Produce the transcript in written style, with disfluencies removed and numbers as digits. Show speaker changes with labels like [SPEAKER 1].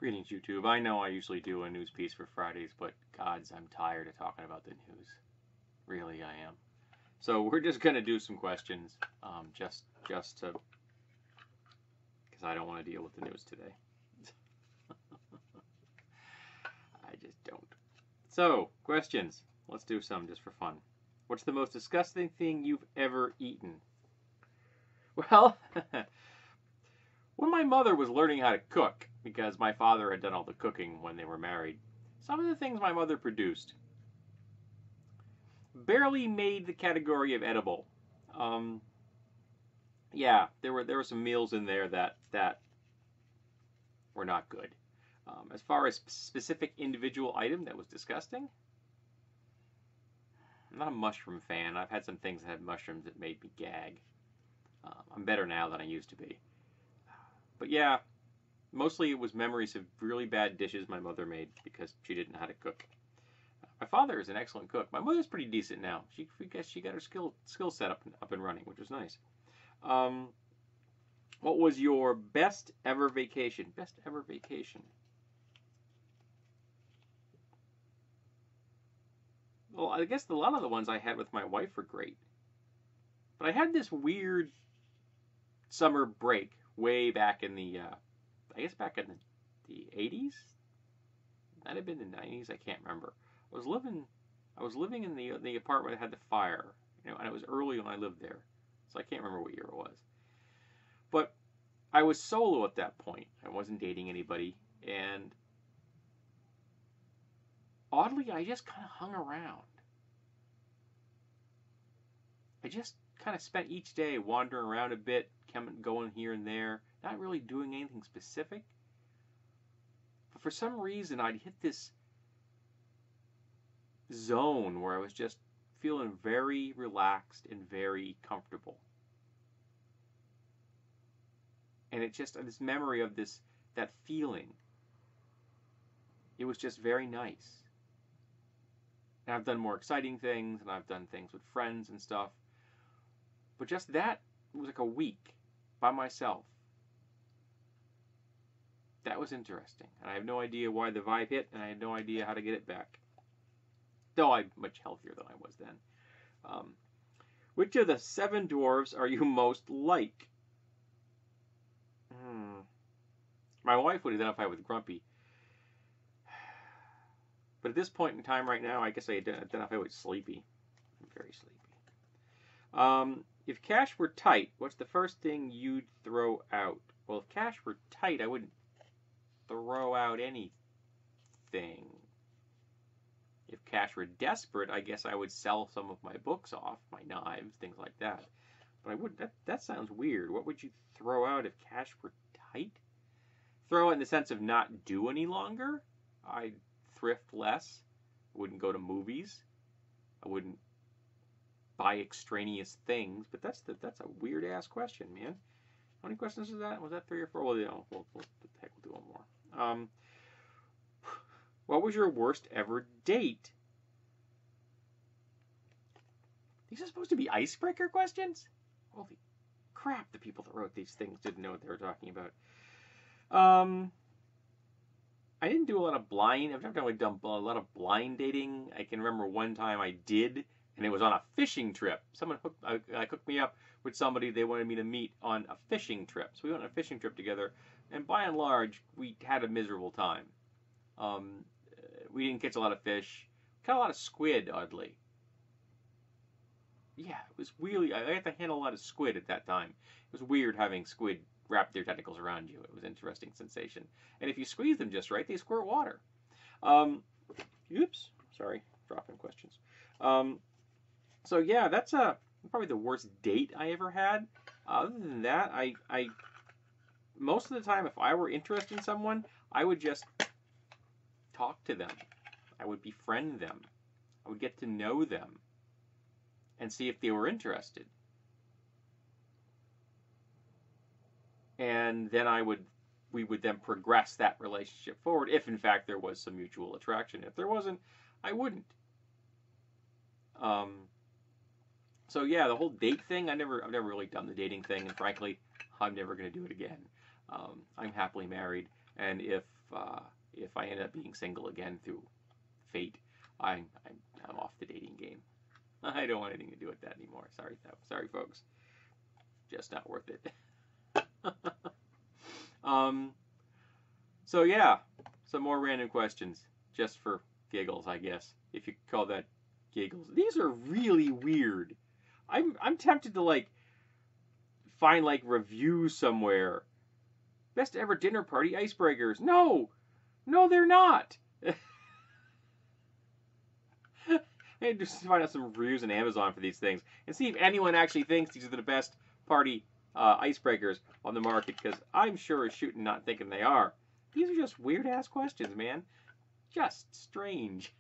[SPEAKER 1] Greetings, YouTube. I know I usually do a news piece for Fridays, but gods, I'm tired of talking about the news. Really, I am. So we're just gonna do some questions, just to, because I don't want to deal with the news today. I just don't. So, questions. Let's do some just for fun. What's the most disgusting thing you've ever eaten? Well, when my mother was learning how to cook, because my father had done all the cooking when they were married, some of the things my mother produced barely made the category of edible. Yeah, there were some meals in there that were not good. As far as specific individual item that was disgusting, I'm not a mushroom fan. I've had some things that had mushrooms that made me gag. I'm better now than I used to be. But yeah, mostly it was memories of really bad dishes my mother made because she didn't know how to cook. My father is an excellent cook. My mother's pretty decent now. She got her skill set up and running, which was nice. What was your best ever vacation? Best ever vacation. Well, I guess a lot of the ones I had with my wife were great. But I had this weird summer break way back in the, I guess back in the 80s? Might have been the 90s, I can't remember. I was living in the apartment that had the fire, and it was early when I lived there. So I can't remember what year it was. But I was solo at that point. I wasn't dating anybody, and oddly, I just kind of hung around. I just kind of spent each day wandering around a bit, going here and there, not really doing anything specific. But for some reason, I'd hit this zone where I was just feeling very relaxed and very comfortable. And it just, this memory of that feeling, it was just very nice. And I've done more exciting things, and I've done things with friends and stuff. But just that was like a week by myself. That was interesting. And I have no idea why the vibe hit, and I had no idea how to get it back. Though I'm much healthier than I was then. Which of the 7 dwarves are you most like? My wife would identify with Grumpy. But at this point in time right now, I guess I identify with Sleepy. I'm very sleepy. If cash were tight, what's the first thing you'd throw out? Well, if cash were tight, I wouldn't throw out anything. If cash were desperate, I guess I would sell some of my books off, my knives, things like that. But I would. That sounds weird. What would you throw out if cash were tight? Throw it in the sense of not do any longer. I'd thrift less. I wouldn't go to movies. I wouldn't buy extraneous things. But that's a weird ass question, man. How many questions is that? Was that 3 or 4? Well, we'll do one more. What was your worst ever date? These are supposed to be icebreaker questions? Holy crap, the people that wrote these things didn't know what they were talking about. I didn't do a lot of blind. I've never really done a lot of blind dating. I can remember one time I did, and it was on a fishing trip. Someone hooked me up with somebody they wanted me to meet on a fishing trip. So we went on a fishing trip together, and by and large, we had a miserable time. We didn't catch a lot of fish. Caught a lot of squid, oddly. Yeah, it was really. I had to handle a lot of squid at that time. It was weird having squid wrap their tentacles around you. It was an interesting sensation. And if you squeeze them just right, they squirt water. Oops. Sorry, dropping questions. So yeah, that's probably the worst date I ever had. Other than that, I most of the time, if I were interested in someone, I would just talk to them. I would befriend them. I would get to know them and see if they were interested. And then we would then progress that relationship forward if in fact there was some mutual attraction. If there wasn't, I wouldn't. So yeah, the whole date thing, I've never really done the dating thing, and frankly, I'm never going to do it again. I'm happily married. And if I end up being single again through fate, I'm off the dating game. I don't want anything to do with that anymore. Sorry, folks. Just not worth it. So yeah, some more random questions, just for giggles, I guess, if you call that giggles. These are really weird. I'm tempted to like find like reviews somewhere. Best ever dinner party icebreakers. No, they're not. Hey, just find out some reviews on Amazon for these things and see if anyone actually thinks these are the best party icebreakers on the market, because I'm sure as shooting not thinking they are. These are just weird ass questions, man. Just strange.